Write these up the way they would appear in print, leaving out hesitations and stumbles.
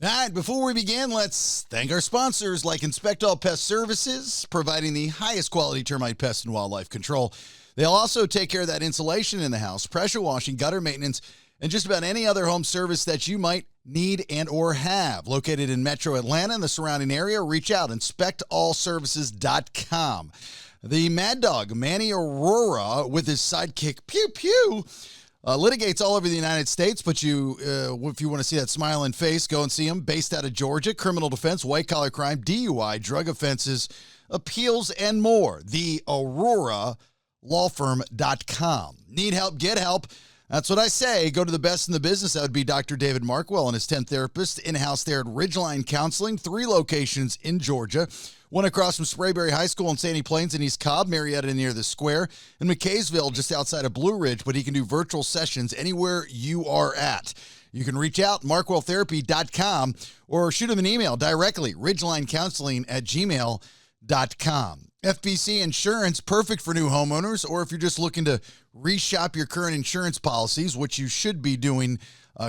All right, before we begin, let's thank our sponsors like Inspect All Pest Services, providing the highest quality termite pest and wildlife control. They'll also take care of that insulation in the house, pressure washing, gutter maintenance, and just about any other home service that you might need and or have. Located in Metro Atlanta and the surrounding area, reach out, inspectallservices.com. The Mad Dog, Manny Aurora, with his sidekick, Pew Pew, litigates all over the United States, but if you want to see that smiling face, go and see him. Based out of Georgia, criminal defense, white-collar crime, DUI, drug offenses, appeals, and more. The Aurora lawfirm.com. Need help? Get help. That's what I say. Go to the best in the business. That would be Dr. David Markwell and his 10 therapists in-house there at Ridgeline Counseling. 3 locations in Georgia. One across from Sprayberry High School in Sandy Plains in East Cobb, Marietta near the Square, and McKaysville just outside of Blue Ridge, but he can do virtual sessions anywhere you are at. You can reach out, markwelltherapy.com, or shoot him an email directly, ridgelinecounseling@gmail.com. FBC Insurance, perfect for new homeowners, or if you're just looking to reshop your current insurance policies, which you should be doing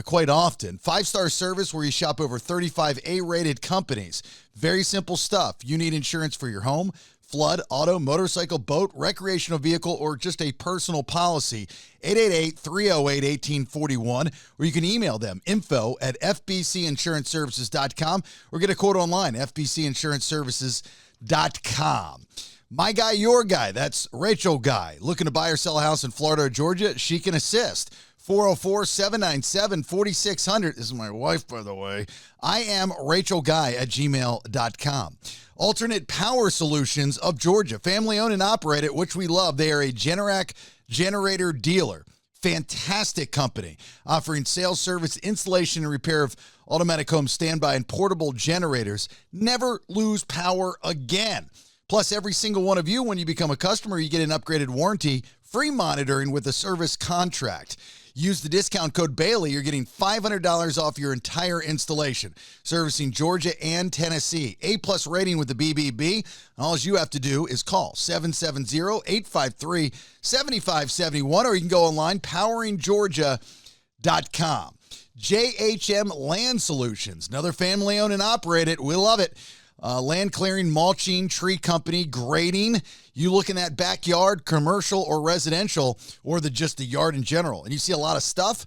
quite often. 5-star service where you shop over 35 A-rated companies. Very simple stuff. You need insurance for your home, flood, auto, motorcycle, boat, recreational vehicle, or just a personal policy. 888-308-1841, or you can email them, info@fbcinsuranceservices.com, or get a quote online, fbcinsuranceservices.com. My guy, your guy, that's Rachel Guy. Looking to buy or sell a house in Florida or Georgia? She can assist. 404-797-4600. This is my wife, by the way. I am Rachel Guy at gmail.com. Alternate Power Solutions of Georgia. Family owned and operated, which we love. They are a Generac generator dealer. Fantastic company. Offering sales, service, installation, and repair of automatic home standby and portable generators. Never lose power again. Plus, every single one of you, when you become a customer, you get an upgraded warranty, free monitoring with a service contract. Use the discount code Bailey. You're getting $500 off your entire installation. Servicing Georgia and Tennessee. A-plus rating with the BBB. All you have to do is call 770-853-7571, or you can go online, poweringgeorgia.com. JHM Land Solutions, another family-owned and operated. We love it. Land clearing, mulching, tree company, grading. You look in that backyard, commercial or residential, or just the yard in general, and you see a lot of stuff,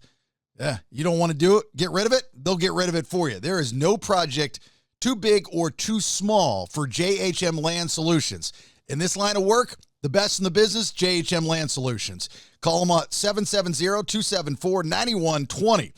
you don't want to do it, get rid of it, they'll get rid of it for you. There is no project too big or too small for JHM Land Solutions. In this line of work, the best in the business, JHM Land Solutions. Call them at 770-274-9120.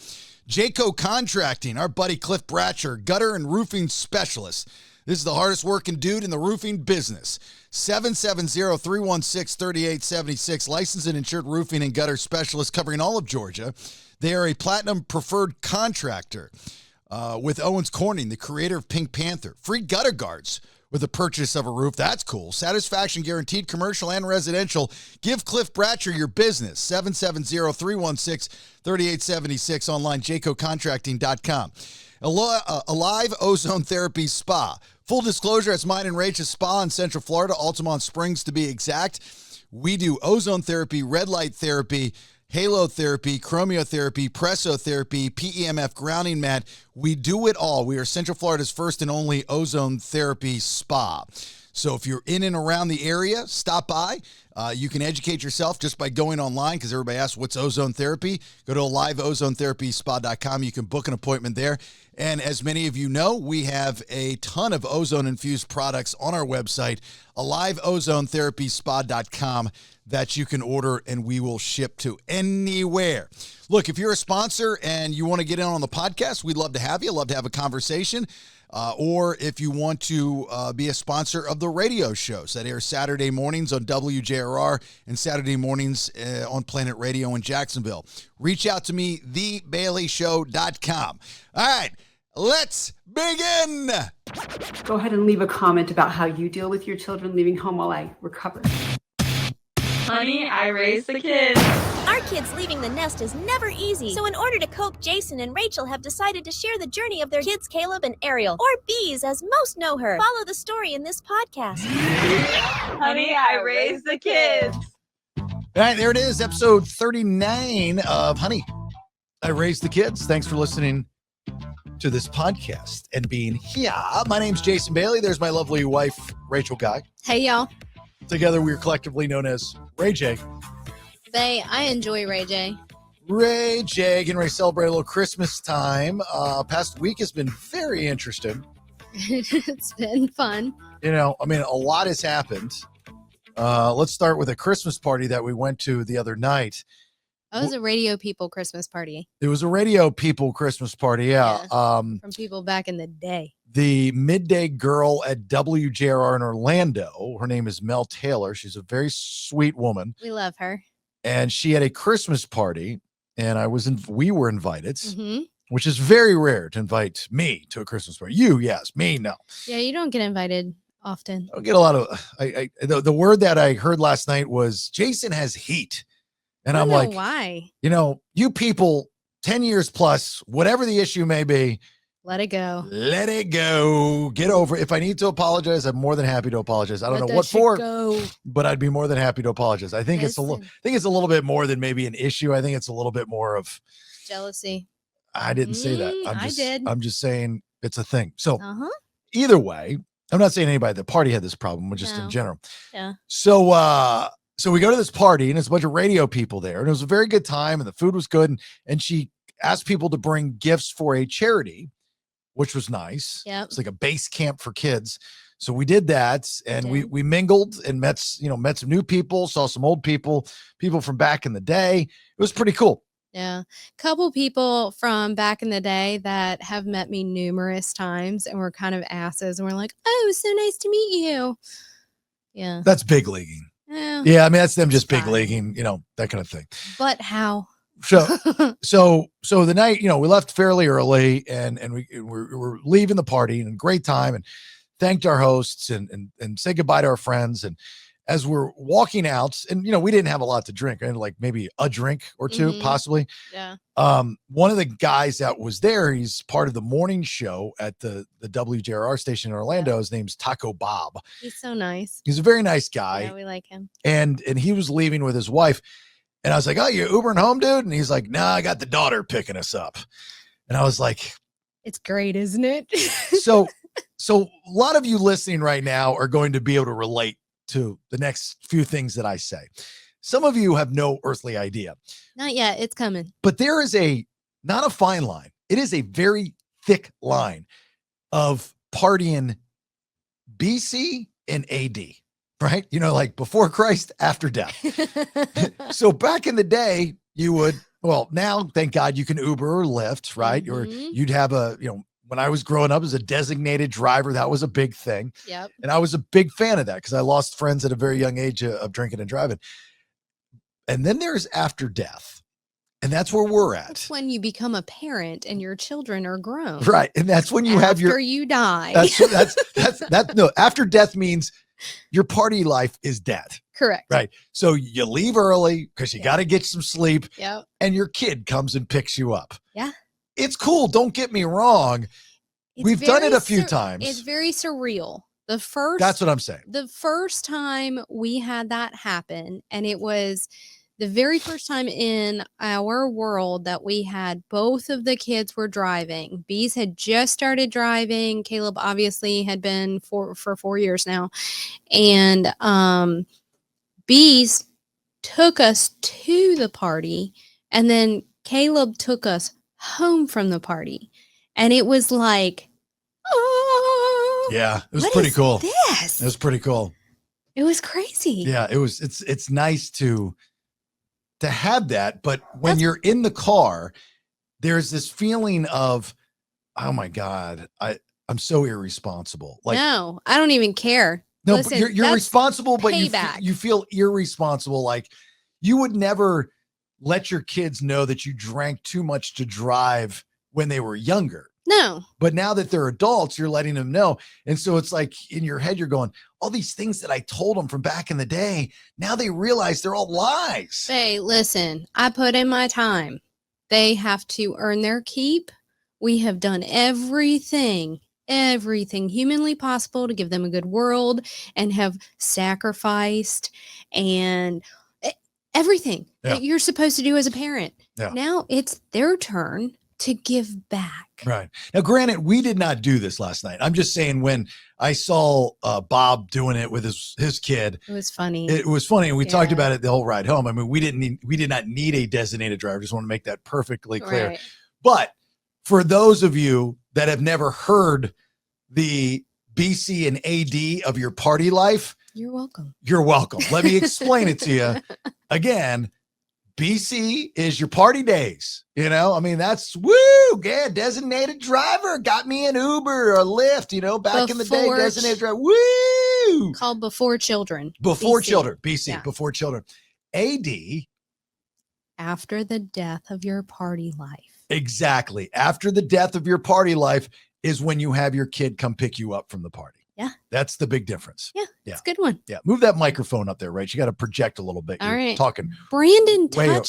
Jayco Contracting, our buddy Cliff Bratcher, gutter and roofing specialist. This is the hardest working dude in the roofing business. 770-316-3876. Licensed and insured roofing and gutter specialist covering all of Georgia. They are a platinum preferred contractor with Owens Corning, the creator of Pink Panther. Free gutter guards with the purchase of a roof. That's cool. Satisfaction guaranteed, commercial and residential. Give Cliff Bratcher your business. 770-316-3876. Online, jaycocontracting.com. Alive Ozone Therapy Spa. Full disclosure, it's mine and Rach's spa in Central Florida, Altamont Springs to be exact. We do ozone therapy, red light therapy, halo therapy, chromiotherapy, pressotherapy, PEMF grounding mat. We do it all. We are Central Florida's first and only ozone therapy spa. So if you're in and around the area, stop by. You can educate yourself just by going online, because everybody asks, what's ozone therapy? Go to aliveozoneTherapySpa.com. You can book an appointment there. And as many of you know, we have a ton of ozone-infused products on our website, aliveozoneTherapySpa.com, that you can order, and we will ship to anywhere. Look, if you're a sponsor and you want to get in on the podcast, we'd love to have you. Love to have a conversation. Or if you want to be a sponsor of the radio shows that air Saturday mornings on WJRR and Saturday mornings on Planet Radio in Jacksonville, reach out to me, thebaileyshow.com. All right, let's begin. Go ahead and leave a comment about how you deal with your children leaving home while I recover. Honey, I raised the kids. Our kids leaving the nest is never easy. So in order to cope, Jason and Rachel have decided to share the journey of their kids, Caleb and Ariel, or Bees as most know her. Follow the story in this podcast. Honey, I raised the kids. All right, there it is, episode 39 of Honey, I Raised the Kids. Thanks for listening to this podcast and being here. My name's Jason Bailey. There's my lovely wife, Rachel Guy. Hey, y'all. Together, we are collectively known as Ray J. They, I enjoy Ray J. Ray J, getting ready to celebrate a little Christmas time. Past week has been very interesting. It's been fun. You know, I mean, a lot has happened. Let's start with a Christmas party that we went to the other night. Oh, it was a Radio People Christmas party. It was a Radio People Christmas party, yeah. From people back in the day. The midday girl at WJR in Orlando, her name is Mel Taylor. She's a very sweet woman. We love her. And she had a Christmas party, and we were invited, which is very rare to invite me to a Christmas party. You, yes. Me, no. Yeah, you don't get invited often. I don't get a lot of, the word that I heard last night was Jason has heat. And I'm like, why? You know, you people 10 years plus, whatever the issue may be, let it go. Let it go. Get over it. If I need to apologize, I'm more than happy to apologize. I don't know what for, but I'd be more than happy to apologize. I think it's a little bit more than maybe an issue. I think it's a little bit more of jealousy. I didn't say that. I'm just saying it's a thing. So either way, I'm not saying anybody at the party had this problem, but just in general. Yeah. So we go to this party and there's a bunch of radio people there, and it was a very good time and the food was good. And she asked people to bring gifts for a charity, which was nice. Yeah. It's like a base camp for kids. So we did that, and we mingled and met some new people, saw some old people from back in the day. It was pretty cool. Yeah. Couple people from back in the day that have met me numerous times and were kind of asses and were like, "Oh, so nice to meet you." Yeah. That's big leaguing. Yeah, I mean, that's them just big leaguing, that kind of thing. But how? So the night, we left fairly early, and we're leaving the party, and great time, and thanked our hosts and said goodbye to our friends. And as we're walking out, and we didn't have a lot to drink, and like maybe a drink or two, possibly. Yeah. One of the guys that was there, he's part of the morning show at the WJR station in Orlando. His name's Taco Bob. He's so nice. He's a very nice guy. Yeah, we like him. And he was leaving with his wife. And I was like, "Oh, you Ubering home, dude?" And he's like, "Nah, I got the daughter picking us up." And I was like, "It's great, isn't it?" So a lot of you listening right now are going to be able to relate to the next few things that I say. Some of you have no earthly idea. Not yet. It's coming. But there is not a fine line. It is a very thick line of partying BC and AD, right? Like before Christ, after death. So back in the day, you would, now, thank God you can Uber or Lyft, right? Or you'd have when I was growing up as a designated driver, that was a big thing. Yep. And I was a big fan of that because I lost friends at a very young age of drinking and driving. And then there's after death. And that's where we're at. That's when you become a parent and your children are grown. Right. And that's when you have after you die. No, after death means your party life is dead. Correct. Right. So you leave early because you got to get some sleep. Yep. And your kid comes and picks you up. Yeah. It's cool. Don't get me wrong. We've done it a few times. It's very surreal. That's what I'm saying. The first time we had that happen, and it was the very first time in our world that we had both of the kids were driving. Bees had just started driving. Caleb obviously had been for 4 years now. And Bees took us to the party, and then Caleb took us home from the party. And it was like, oh, yeah, it was pretty cool. This? It was pretty cool. It was crazy. Yeah, it was. It's nice to have that, but when you're in the car, there's this feeling of, oh my God, I'm so irresponsible. Like, no, I don't even care. No, listen, but you're responsible, but payback. you feel irresponsible. Like you would never let your kids know that you drank too much to drive when they were younger. No. But now that they're adults, you're letting them know. And so it's like in your head, you're going, all these things that I told them from back in the day, now they realize they're all lies. Hey, listen, I put in my time. They have to earn their keep. We have done everything humanly possible to give them a good world and have sacrificed and everything that you're supposed to do as a parent. Yeah. Now it's their turn to give back. Right. Now, granted, we did not do this last night. I'm just saying when I saw Bob doing it with his kid, It was funny. it was funny. And we talked Yeah. about it the whole ride home. I mean, we did not need a designated driver. Just want to make that perfectly clear. Right. But for those of you that have never heard the BC and AD of your party life, You're welcome. you're welcome. Let me explain it to you again. BC is your party days. You know, I mean, that's woo. Yeah, designated driver got me an Uber or Lyft, back in the day, Before designated driver. Woo. Called Before Children. Before BC. children, BC, Yeah. before children. AD, After the death of your party life. exactly. After the death of your party life is when you have your kid come pick you up from the party. Yeah. That's the big difference. Yeah, Yeah. it's a good one. Yeah. Move that microphone up there, right? You got to project a little bit. All You're right. talking. Brandon Way up.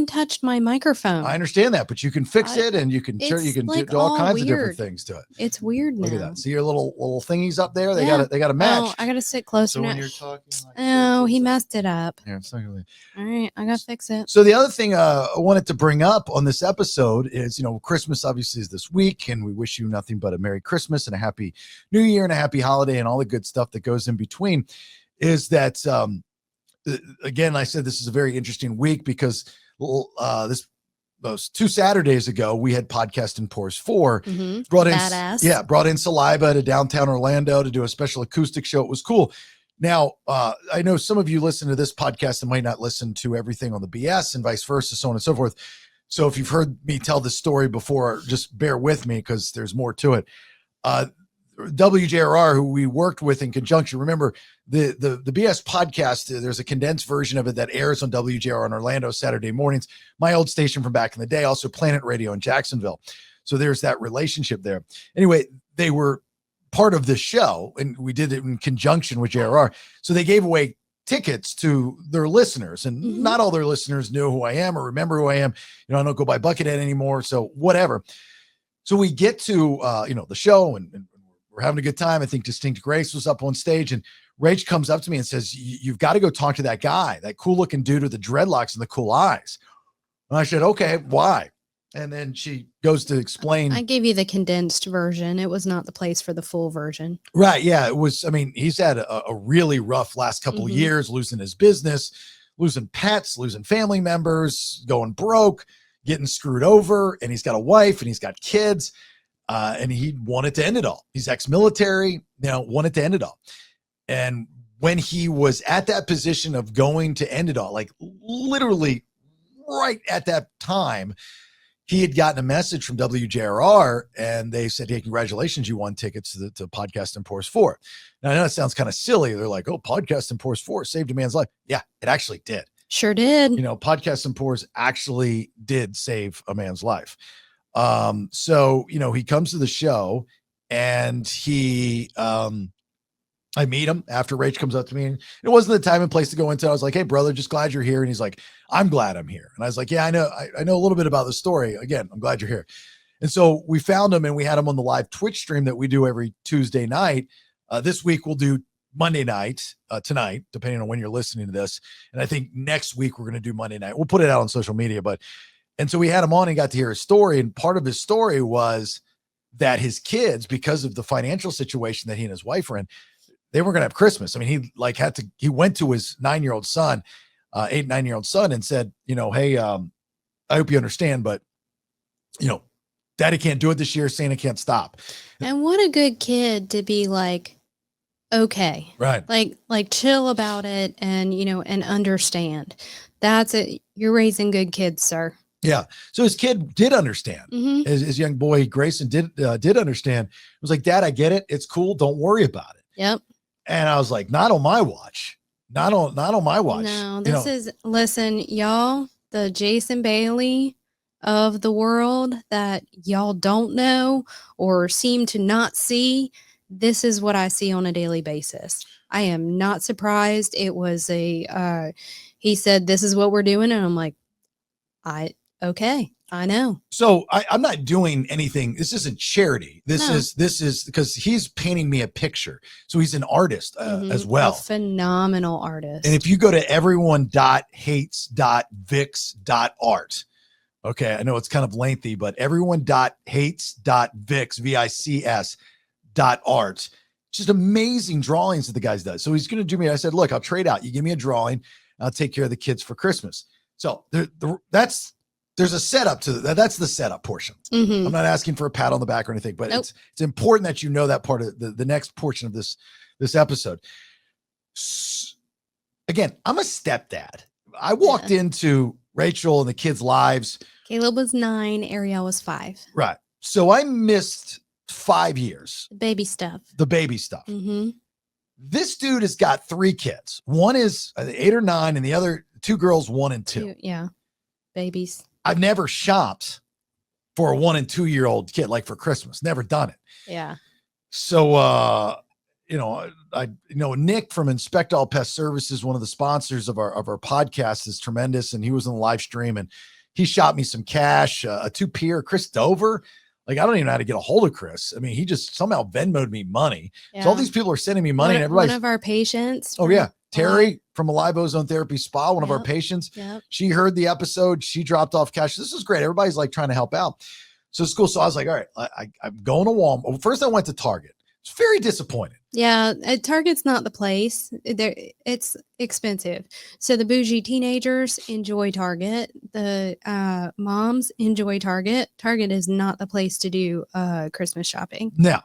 touched my microphone. I understand that, but you can fix it and you can It's do like all all kinds of different weird. things to it. It's weird now. Look at that. See your little thingies up there? They Yeah. got to match. Oh, I gotta sit closer So when now. you're talking like Oh, this, he it's like- messed it up. Yeah, it's not gonna- All right, I gotta fix it. So the other thing I wanted to bring up on this episode is, Christmas obviously is this week, and we wish you nothing but a Merry Christmas and a Happy New Year and a Happy Holiday and all the good stuff that goes in between. Is that again? I said this is a very interesting week because those 2 Saturdays ago we had Podcast and Pours 4 Mhm. brought in Badass. brought in Saliva to downtown Orlando to do a special acoustic show. It was cool. Now, I know some of you listen to this podcast and might not listen to everything on the BS and vice versa, so on and so forth. So if you've heard me tell this story before, just bear with me because there's more to it. WJRR, who we worked with in conjunction, remember the BS podcast, there's a condensed version of it that airs on WJRR in Orlando Saturday mornings, my old station from back in the day, also Planet Radio in Jacksonville. So there's that relationship there. Anyway, they were part of the show and we did it in conjunction with JRR. So they gave away tickets to their listeners, and Mhm. not all their listeners knew who I am or remember who I am. I don't go by Buckethead anymore. So whatever. So we get to, the show and we're having a good time. I think Distinct Grace was up on stage and Rach comes up to me and says, you've got to go talk to that guy, that cool looking dude with the dreadlocks and the cool eyes. And I said, okay, why? And then she goes to explain. I gave you the condensed version. It was not the place for the full version. Right. Yeah. It was, he's had a really rough last couple of Mhm. years, losing his business, losing pets, losing family members, going broke, getting screwed over. And he's got a wife and he's got kids. And he wanted to end it all. He's ex-military, wanted to end it all. And when he was at that position of going to end it all, like literally right at that time, he had gotten a message from WJRR and they said, hey, congratulations, you won tickets to Podcast and Pours 4. Now, I know that sounds kind of silly. They're like, oh, Podcast and Pours 4 saved a man's life. Yeah, it actually did. Sure did. Podcast and Pours actually did save a man's life. So, he comes to the show and I meet him after Rach comes up to me, and it wasn't the time and place to go into. I was like, hey brother, just glad you're here. And he's like, I'm glad I'm here. And I was like, yeah, I know a little bit about the story. Again, I'm glad you're here. And so we found him and we had him on the live Twitch stream that we do every Tuesday night. This week we'll do Monday night, tonight, depending on when you're listening to this. And I think next week we're going to do Monday night. We'll put it out on social media, and so we had him on and got to hear his story. And part of his story was that his kids, because of the financial situation that he and his wife were in, they weren't going to have Christmas. He went to his 9-year-old son, 9-year-old son and said, hey, I hope you understand, but daddy can't do it this year. Santa can't stop. And what a good kid to be like, okay, Right. like chill about it and, and understand. That's it. You're raising good kids, sir. Yeah. So his kid did understand. Mhm. His young boy, Grayson, did understand. It was like, Dad, I get it. It's cool. Don't worry about it. Yep. And I was like, not on my watch. Not on my watch. No, listen, y'all, the Jason Bailey of the world that y'all don't know or seem to not see. This is what I see on a daily basis. I am not surprised. It was he said, this is what we're doing. And I'm like, okay, I know. So I'm not doing anything. This isn't charity. This No. is because he's painting me a picture. So he's an artist Mhm. as well. A phenomenal artist. And if you go to everyone.hates.vix.art, Okay, I know it's kind of lengthy, but everyone.hates.vics, V-I-C-S, .art. Just amazing drawings that the guys does. So he's going to do me. I said, look, I'll trade out. You give me a drawing. I'll take care of the kids for Christmas. So there's a setup to that. That's the setup portion. Mhm. I'm not asking for a pat on the back or anything, but Nope. it's important that you know that part of the next portion of this episode. Again, I'm a stepdad. I walked into Rachel and the kids' lives. Caleb was 9, Ariel was 5. Right. So I missed 5 years. Baby stuff. The baby stuff. Mm-hmm. This dude has got 3 kids. One is 8 or 9, and the other 2 girls, 1 and 2. Yeah. Babies. I've never shopped for a 1 and 2 year old kid, like for Christmas. Never done it. Yeah. So, Nick from Inspect All Pest Services, one of the sponsors of our podcast, is tremendous. And he was on the live stream and he shot me some cash, a 2-peer, Chris Dover. Like, I don't even know how to get a hold of Chris. I mean, he just somehow Venmo'd me money. Yeah. So all these people are sending me money, and everybody's one of our patients. oh yeah, Terry from Alive Ozone Therapy Spa, one of our Yep. patients. Yep. She heard the episode. She dropped off cash. This is great. Everybody's like trying to help out. So it's cool. So I was like, all right, I'm going to Walmart. Well, first I went to Target. It's very disappointed. Yeah, Target's not the place. It's expensive. So the bougie teenagers enjoy Target. The moms enjoy Target. Target is not the place to do Christmas shopping. Now,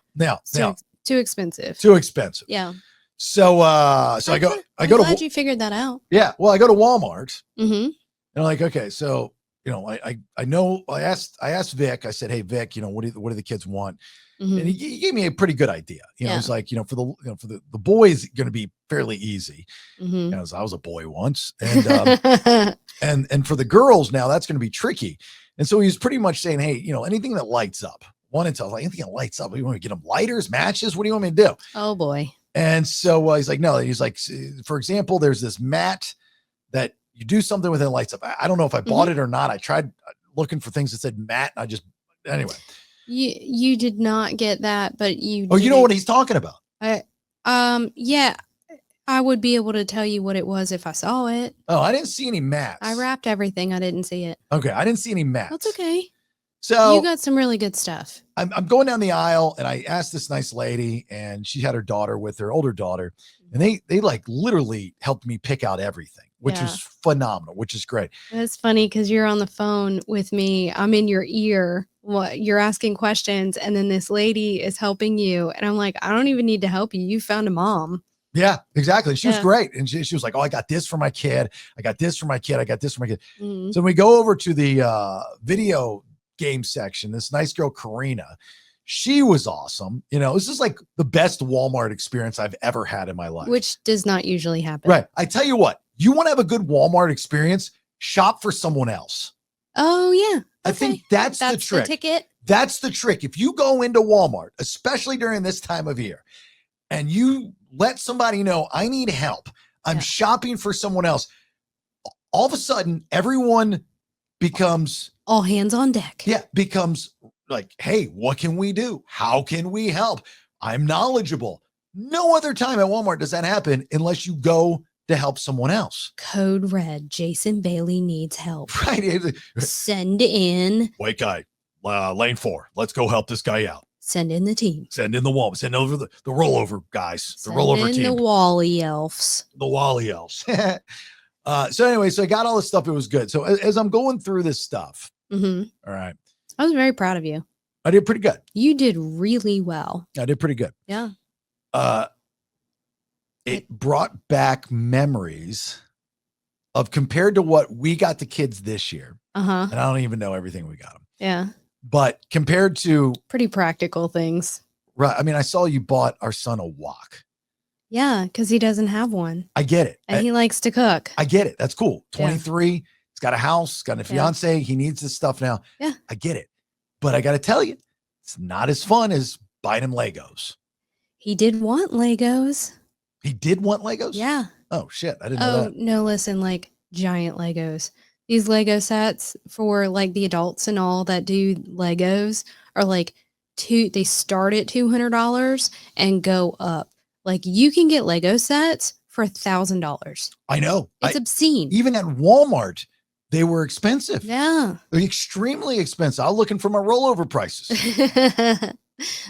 Too expensive. too expensive. Yeah. So I go I'm to glad you figured that out. yeah. Well, I go to Walmart Mm-hmm. and I'm like, okay, so I know I asked Vic. I said, hey Vic, what do the kids want? Mm-hmm. And he gave me a pretty good idea. Yeah. It's like, for the boys, going to be fairly easy. Mm-hmm. I was a boy once, and for the girls now, that's going to be tricky. And so he was pretty much saying, hey, anything that lights up. One until like anything that lights up. You want me to get them lighters, matches? What do you want me to do? Oh boy. And so he's like, no. He's like, for example, there's this mat that you do something with and it lights up. I don't know if I bought it or not. I tried looking for things that said mat, and anyway. You did not get that, but you. Oh, you know what he's talking about? Yeah, I would be able to tell you what it was if I saw it. Oh, I didn't see any mats. I wrapped everything. I didn't see it. Okay, I didn't see any mats. That's okay. So You got some really good stuff. I'm going down the aisle, and I asked this nice lady, and she had her daughter with her, older daughter, and they like literally helped me pick out everything, which Yeah. was phenomenal, which is great. It's funny because you're on the phone with me. I'm in your ear. You're asking questions, and then this lady is helping you, and I'm like, I don't even need to help you. You found a mom. Yeah, exactly. She was Yeah. great, and she was like, "Oh, I got this for my kid. I got this for my kid. I got this for my kid." Mhm. So we go over to the video game section. This nice girl, Karina, she was awesome. This is like the best Walmart experience I've ever had in my life. Which does not usually happen. Right. I tell you what, you want to have a good Walmart experience, shop for someone else. Oh yeah. I think that's the trick. ticket. That's the trick. If you go into Walmart, especially during this time of year, and you let somebody know, I need help, I'm Yeah. shopping for someone else, all of a sudden everyone becomes All hands on deck. becomes like, hey, what can we do? How can we help? I'm knowledgeable. No other time at Walmart does that happen unless you go to help someone else. Code red. Jason Bailey needs help. Right. Send in. White guy, lane 4. Let's go help this guy out. Send in the team. Send in the wall. Send over the rollover guys. The Send rollover in team. the Wally elves. The Wally elves. So anyway, so I got all this stuff. It was good. So as I'm going through this stuff, Mm-hmm. all right, I was very proud of you. I did pretty good. You did really well. I did pretty good. Yeah. It brought back memories of compared to what we got the kids this year. Uh-huh. And I don't even know everything we got them, Yeah. but compared to, Pretty practical things. right. I mean, I saw you bought our son a wok. Yeah, because he doesn't have one. I get it. And he likes to cook. I get it. That's cool. Yeah. 23. He's got a house, got a fiance. He needs this stuff now. Yeah. I get it. But I got to tell you, it's not as fun as buying him Legos. He did want Legos. He did want Legos? Yeah. Oh, shit. I didn't know Oh, that. no, listen, like giant Legos. These Lego sets for like the adults and all that do Legos are like they start at $200 and go up. Like you can get Lego sets for $1,000. I know. It's obscene. Even at Walmart, they were expensive. Yeah. They're extremely expensive. I'm looking for my rollover prices.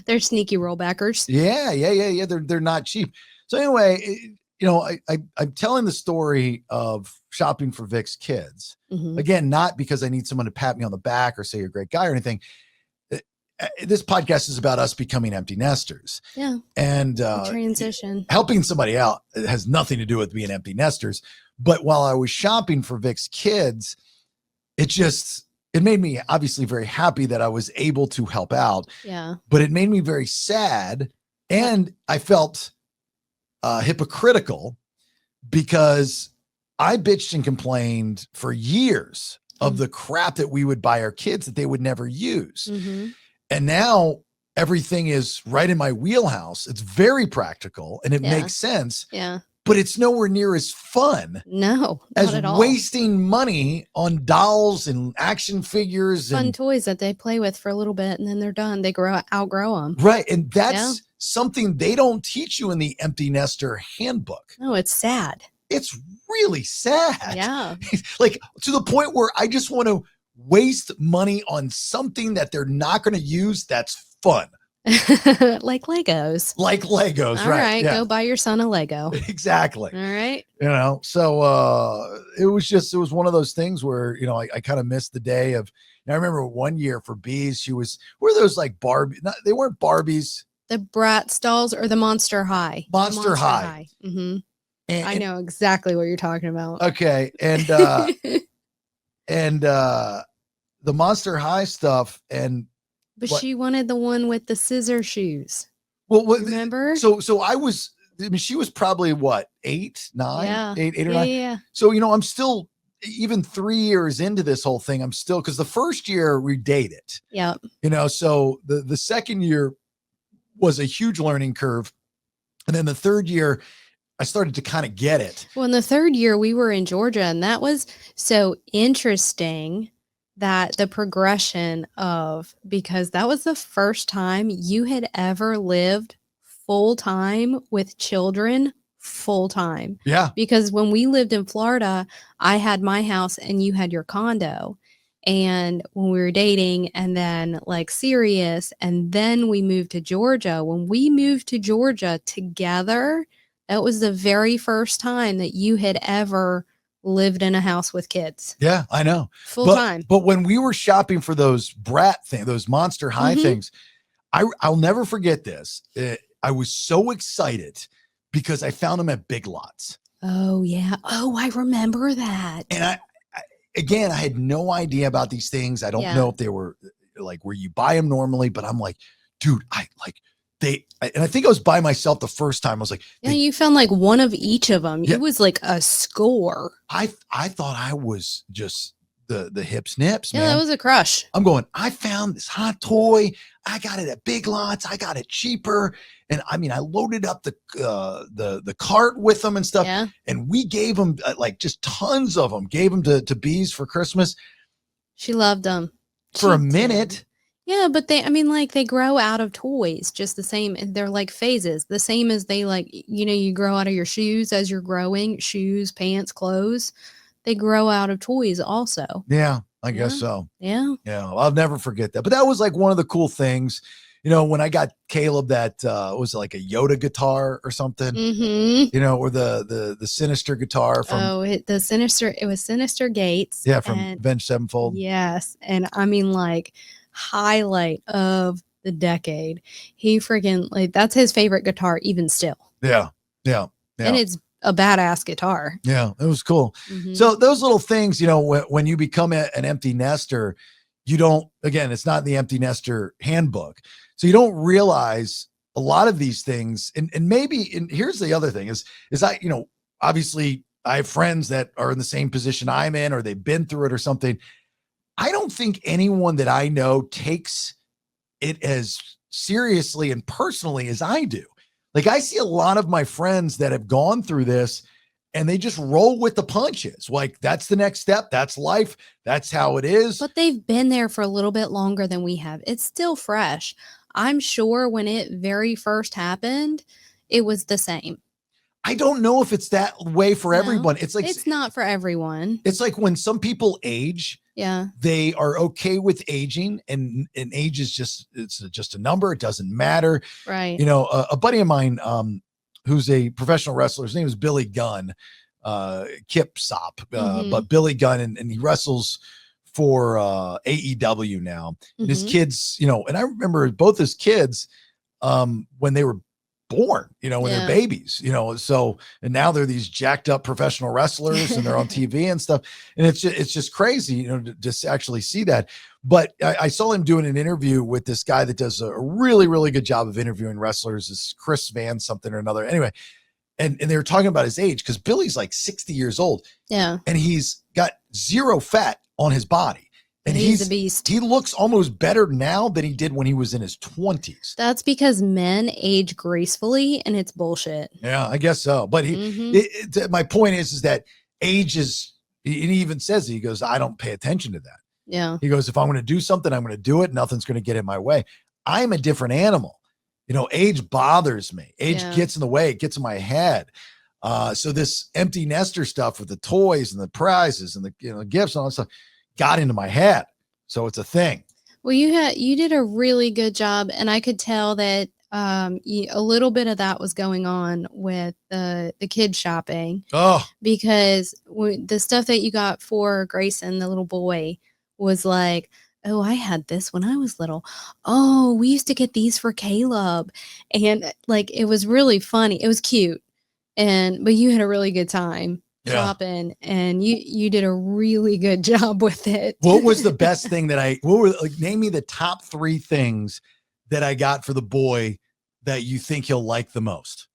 They're sneaky rollbackers. Yeah. They're not cheap. So anyway, I'm telling the story of shopping for Vic's kids. Mhm. Again, not because I need someone to pat me on the back or say you're a great guy or anything. This podcast is about us becoming empty nesters. Yeah. And transition. helping somebody out has nothing to do with being empty nesters. But while I was shopping for Vic's kids, it made me obviously very happy that I was able to help out. Yeah. But it made me very sad. And I felt hypocritical because I bitched and complained for years of the crap that we would buy our kids that they would never use. Mm-hmm. And now everything is right in my wheelhouse. It's very practical and it makes sense. Yeah. But it's nowhere near as fun. No, as not at all. wasting money on dolls and action figures Fun and toys that they play with for a little bit and then they're done. They outgrow them. right. And that's something they don't teach you in the empty nester handbook. No, it's sad. It's really sad. Yeah. Like to the point where I just want to waste money on something that they're not going to use. That's fun. Like Legos. Like Legos, All right, go buy your son a Lego. Exactly. All right. So it was one of those things where, I kind of missed the day of, I remember one year for bees, were those like Barbie? They weren't Barbies. The Bratz dolls or the Monster High? Monster High. Mm-hmm. And, I know exactly what you're talking about. Okay. And, and the Monster High stuff but she wanted the one with the scissor shoes. Well, remember? So she was probably what, 8, 9, yeah. 8 or 9. Yeah. So, I'm still even 3 years into this whole thing. I'm still, because the first year we dated. Yeah. So the second year was a huge learning curve. And then the third year, I started to kind of get it. Well, in the third year, we were in Georgia, and that was so interesting that the progression because that was the first time you had ever lived full time with children full time. Yeah. Because when we lived in Florida, I had my house and you had your condo. And when we were dating and then like serious, and then we moved to Georgia. When we moved to Georgia together, that was the very first time that you had ever lived in a house with kids. Yeah, I know. Full time. But when we were shopping for those Brat things, those Monster High things, I'll never forget this. I was so excited because I found them at Big Lots. Oh, yeah. Oh, I remember that. And I had no idea about these things. I don't know if they were like where you buy them normally, but I'm like, dude, and I think I was by myself the first time. I was like, yeah, you found like one of each of them. Yeah. It was like a score. I thought I was just the hip snips, man. Yeah, that was a crush. I'm going, I found this hot toy. I got it at Big Lots. I got it cheaper. And I mean, I loaded up the cart with them and stuff. Yeah. And we gave them like just tons of them, gave them to bees for Christmas. She loved them. For a minute. Yeah, but they grow out of toys just the same. They're like phases, the same as they you grow out of your shoes as you're growing, shoes, pants, clothes. They grow out of toys also. Yeah, I guess so. Yeah. Yeah, I'll never forget that. But that was like one of the cool things. When I got Caleb that was like a Yoda guitar or something, or the Sinister guitar from. It was Sinister Gates. Yeah, from Avenged Sevenfold. Yes. And I mean, like, highlight of the decade. He freaking that's his favorite guitar even still. Yeah. And it's a badass guitar. Yeah, it was cool. So those little things, when you become an empty nester, you don't, again, it's not in the empty nester handbook. So you don't realize a lot of these things. And here's the other thing is I, obviously I have friends that are in the same position I'm in, or they've been through it or something. I don't think anyone that I know takes it as seriously and personally as I do. Like, I see a lot of my friends that have gone through this and they just roll with the punches. Like, that's the next step. That's life. That's how it is. But they've been there for a little bit longer than we have. It's still fresh. I'm sure when it very first happened, it was the same. I don't know if it's that way for No, everyone. It's like it's not for everyone. It's like when some people age, Yeah. they are okay with aging, and age is just a number. It doesn't matter. Right. You know, a buddy of mine, who's a professional wrestler, his name is Billy Gunn, Kip Sop, but Billy Gunn, and he wrestles for AEW now. And his kids, you know, and I remember both his kids when they were born, you know, when they're babies, you know, so, and now they're these jacked up professional wrestlers and they're on TV and stuff. And it's just crazy, you know, to just actually see that. But I saw him doing an interview with this guy that does a really, really good job of interviewing wrestlers. Is Chris Van something or another. Anyway. And they were talking about his age, because Billy's like 60 years old. Yeah. And he's got zero fat on his body. And he's a beast. He looks almost better now than he did when he was in his 20s. That's because men age gracefully, and it's bullshit. Yeah, I guess so. But my point is that age is, and he even says, he goes, I don't pay attention to that. Yeah. He goes, if I'm going to do something, I'm going to do it. Nothing's going to get in my way. I'm a different animal. You know, age bothers me. Age gets in the way. It gets in my head. So this empty nester stuff with the toys and the prizes and the, you know, gifts and all that stuff got into my head. So it's a thing. Well, you did a really good job, and I could tell that a little bit of that was going on with the kid shopping. Oh, because the stuff that you got for Grayson, the little boy, was like, oh, I had this when I was little. Oh, we used to get these for Caleb. And like, it was really funny. It was cute. But you had a really good time shopping, and you did a really good job with it. What was the best thing that name me the top 3 things that I got for the boy that you think he'll like the most?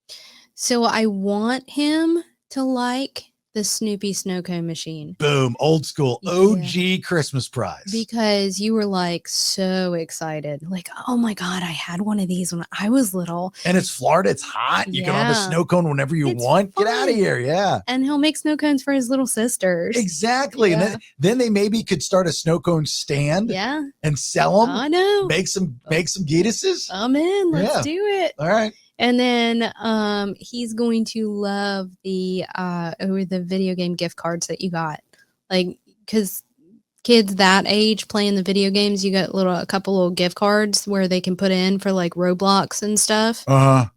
So I want him to like the Snoopy snow cone machine. Boom. Old school OG Christmas prize. Because you were like so excited. Like, oh my God, I had one of these when I was little. And it's Florida. It's hot. You can have a snow cone whenever you want. Fun. Get out of here. Yeah. And he'll make snow cones for his little sisters. Exactly. Yeah. And then they maybe could start a snow cone stand. Yeah. And sell them. I know. Make some Geetuses. I'm in. Let's do it. All right. And then he's going to love the video game gift cards that you got. Like, because kids that age playing the video games, you got a couple little gift cards where they can put in for like Roblox and stuff.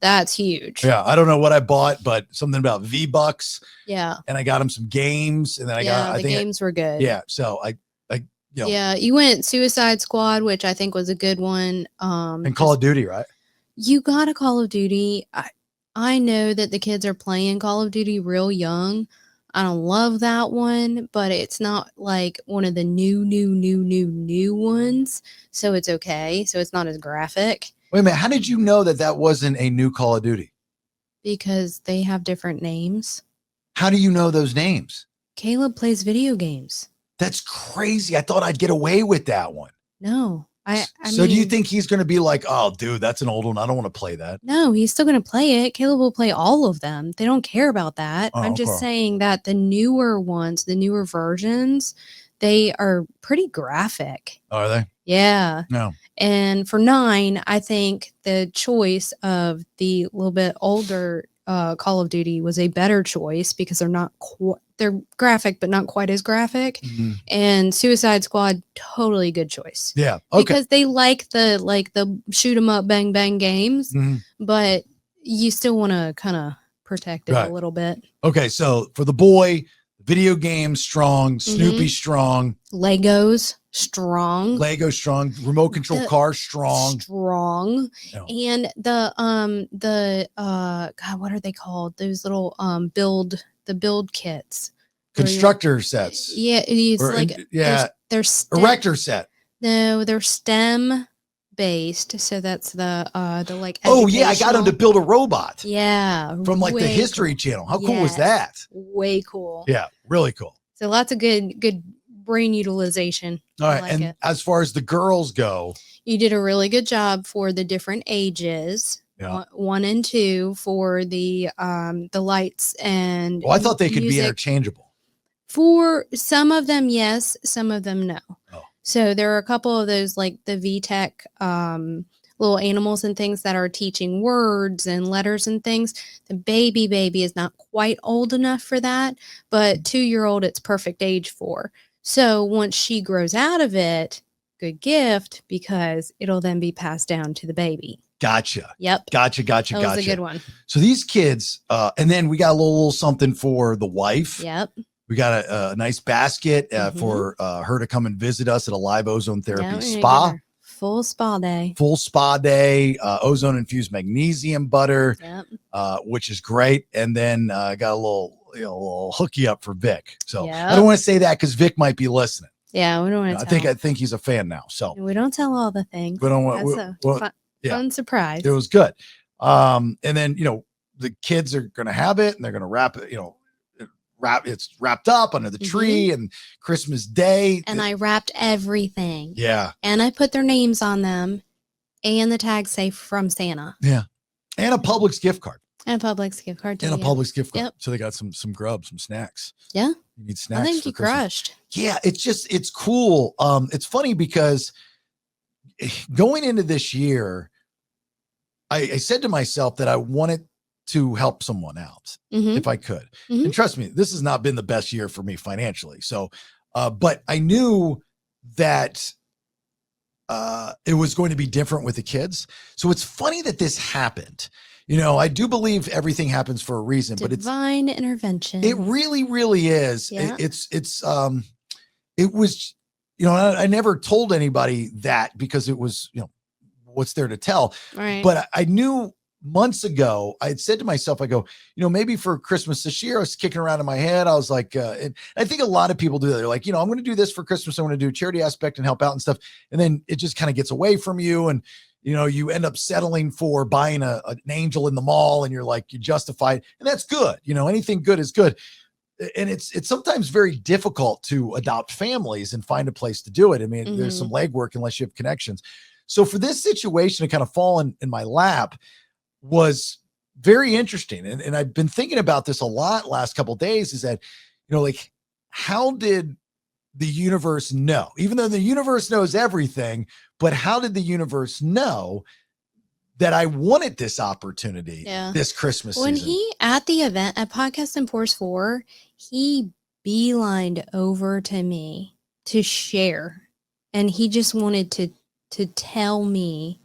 That's huge. Yeah, I don't know what I bought, but something about V-Bucks. Yeah. And I got him some games, and then I think games were good. Yeah, so I you know. Yeah, you went Suicide Squad, which I think was a good one. And Call of Duty, right? You got a Call of Duty. I know that the kids are playing Call of Duty real young. I don't love that one, but it's not like one of the new ones. So it's okay. So it's not as graphic. Wait a minute. How did you know that wasn't a new Call of Duty? Because they have different names. How do you know those names? Caleb plays video games. That's crazy. I thought I'd get away with that one. No. I so mean, do you think he's going to be like, oh, dude, that's an old one. I don't want to play that. No, he's still going to play it. Caleb will play all of them. They don't care about that. Oh, I'm just saying that the newer ones, the newer versions, they are pretty graphic. Are they? Yeah. No. And for 9, I think the choice of the little bit older Call of Duty was a better choice because they're graphic, but not quite as graphic. Mm-hmm. And Suicide Squad, totally good choice. Yeah. Okay. Because they like the shoot 'em up, bang, bang games, but you still want to kind of protect it a little bit. Okay. So for the boy, video games strong, Snoopy strong, Legos strong, Lego strong, remote control car strong. No. And the God, what are they called? Those little build kits, Constructor sets. Yeah, it's they're erector set. No, they're STEM based, so that's the like. Oh yeah, I got him to build a robot. Yeah, from like the History Channel. How cool was that? Way cool. Yeah, really cool. So lots of good brain utilization. All right, as far as the girls go, you did a really good job for the different ages. Yeah. 1 and 2 for the lights and. Well, I thought they could be interchangeable. For some of them, yes. Some of them, no. Oh. So there are a couple of those, like the VTech little animals and things that are teaching words and letters and things. The baby is not quite old enough for that, but 2-year-old it's perfect age for. So once she grows out of it, good gift, because it'll then be passed down to the baby. Gotcha. Yep. Gotcha. That was a good one. So these kids, and then we got a little something for the wife. Yep. We got a nice basket for her to come and visit us at a live ozone therapy spa. Full spa day. Full spa day, ozone infused magnesium butter, which is great. And then got a little hooky up for Vic. So I don't want to say that because Vic might be listening. Yeah, we don't want to. I think he's a fan now. So we don't tell all the things. We don't want. Fun surprise. It was good. And then the kids are going to have it, and they're going to wrap it. It's wrapped up under the tree and Christmas Day. And I wrapped everything. Yeah. And I put their names on them, and the tags say from Santa. Yeah. And a Publix gift card. And a Publix gift card too. And a Publix gift card. Yep. So they got some grub, some snacks. Yeah. You need snacks. I think you crushed. Yeah, it's cool. It's funny because going into this year, I said to myself that I wanted to help someone out if I could. And trust me, this has not been the best year for me financially. So, but I knew that it was going to be different with the kids. So it's funny that this happened. I do believe everything happens for a reason, but it's divine intervention. It really, really is. Yeah. It was, I never told anybody that because it was, what's there to tell. Right. But I knew months ago, I had said to myself, I go, maybe for Christmas this year, I was kicking around in my head. I was like, and I think a lot of people do that. They're like, I'm going to do this for Christmas. I'm going to do a charity aspect and help out and stuff. And then it just kind of gets away from you. And, you end up settling for buying an angel in the mall, and you're like, you justify it. And that's good. Anything good is good. And it's sometimes very difficult to adopt families and find a place to do it. I mean, there's some legwork unless you have connections. So for this situation to kind of fall in my lap was very interesting. And I've been thinking about this a lot last couple of days, is that, like, how did the universe know? Even though the universe knows everything, but how did the universe know that I wanted this opportunity this Christmas when season? He, at the event at Podcast and Pours 4, he beelined over to me to share. And he just wanted to tell me,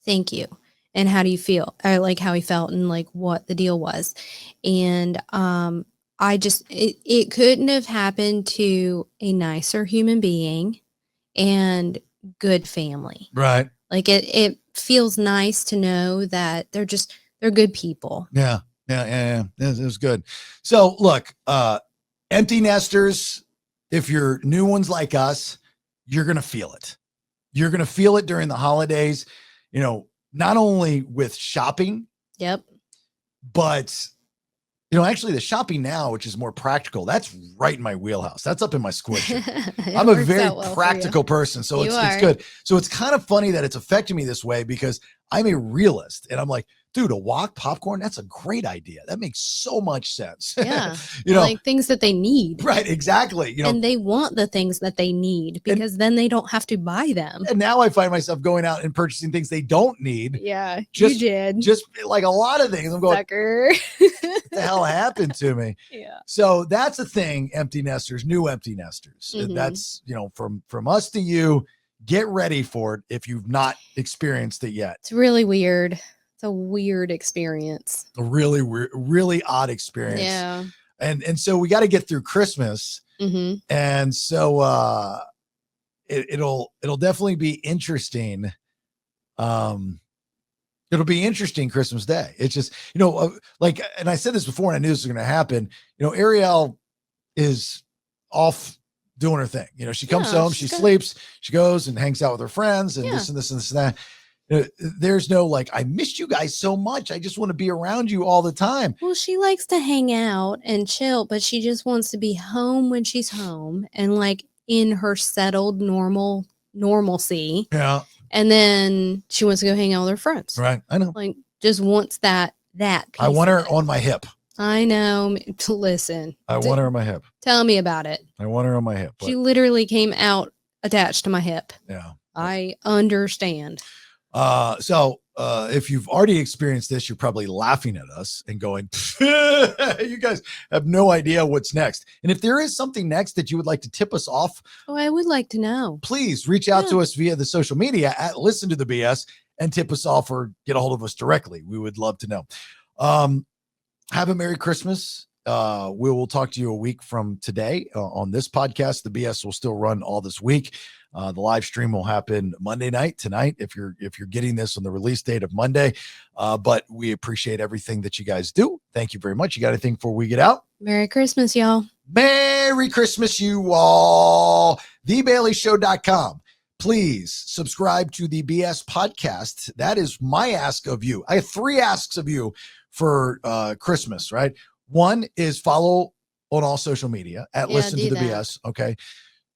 thank you. And how do you feel? Or like how he felt and like what the deal was. And it couldn't have happened to a nicer human being and good family. Right. Like it feels nice to know that they're good people. Yeah. It was good. So look, empty nesters, if you're new ones like us, you're going to feel it. You're going to feel it during the holidays, not only with shopping. Yep. But, actually the shopping now, which is more practical, that's right in my wheelhouse. That's up in my squish. I'm a very practical person. So it's good. So it's kind of funny that it's affecting me this way because I'm a realist and I'm like, dude, a wok popcorn, that's a great idea. That makes so much sense. Yeah. Like things that they need. Right. Exactly. And they want the things that they need because then they don't have to buy them. And now I find myself going out and purchasing things they don't need. Yeah. You did. Just like a lot of things. I'm going, sucker. What the hell happened to me? Yeah. So that's a thing, empty nesters, new empty nesters. That's, from us to you, get ready for it if you've not experienced it yet. It's really weird. It's a weird experience. A really weird, really odd experience. Yeah. And so we got to get through Christmas. And so it'll definitely be interesting. It'll be interesting Christmas Day. It's just, and I said this before and I knew this was going to happen. Ariel is off doing her thing. She comes home, she sleeps, she goes and hangs out with her friends and this and this and this and that. There's no like, I missed you guys so much. I just want to be around you all the time. Well, she likes to hang out and chill, but she just wants to be home when she's home and like in her settled normalcy. Yeah. And then she wants to go hang out with her friends. Right. I know. Like just wants that piece. I want her on my hip. I know. Listen. I want her on my hip. Tell me about it. I want her on my hip. She literally came out attached to my hip. Yeah. I understand. So if you've already experienced this, you're probably laughing at us and going, you guys have no idea what's next. And if there is something next that you would like to tip us off, Oh, I would like to know. please reach out to us via the social media at Listen to the BS and tip us off or get a hold of us directly. We would love to know. Have a Merry Christmas. We will talk to you a week from today on this podcast. The BS will still run all this week. The live stream will happen Monday night tonight if you're getting this on the release date of Monday. But we appreciate everything that you guys do. Thank you very much. You got anything before we get out? Merry Christmas, y'all. Merry Christmas, you all. TheBaileyShow.com. Please subscribe to the BS podcast. That is my ask of you. I have 3 asks of you for Christmas, right? One is follow on all social media at Listen to the BS. Okay.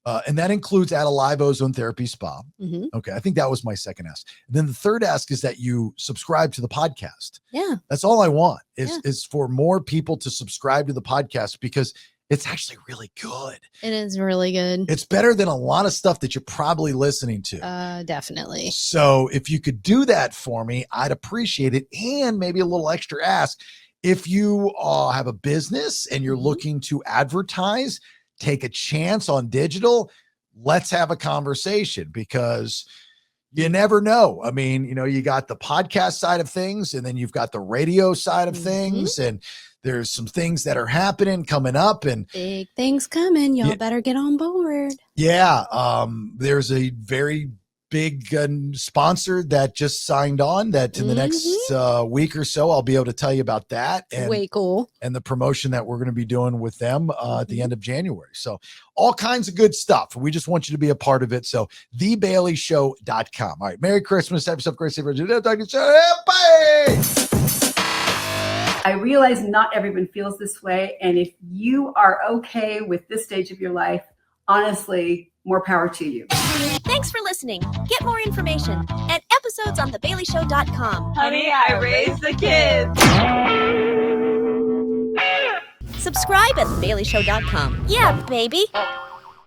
And that includes at a live ozone therapy spa. Mm-hmm. Okay. I think that was my second ask. And then the third ask is that you subscribe to the podcast. Yeah. That's all I want is for more people to subscribe to the podcast because it's actually really good. It is really good. It's better than a lot of stuff that you're probably listening to. Definitely. So if you could do that for me, I'd appreciate it. And maybe a little extra ask. If you have a business and you're looking to advertise, take a chance on digital, let's have a conversation because you never know. I mean, you got the podcast side of things and then you've got the radio side of things and there's some things that are happening coming up and big things coming. Y'all better get on board. Yeah. There's a very big sponsor that just signed on that in the next week or so, I'll be able to tell you about that. And, way cool. And the promotion that we're going to be doing with them at the end of January. So all kinds of good stuff. We just want you to be a part of it. So TheBaileyShow.com. All right. Merry Christmas. Have yourself a great day. Bye. I realize not everyone feels this way. And if you are okay with this stage of your life, honestly, more power to you. Thanks for listening. Get more information and episodes on TheBaileyShow.com. Honey, I raised the kids. Subscribe at TheBaileyShow.com. Yeah, baby.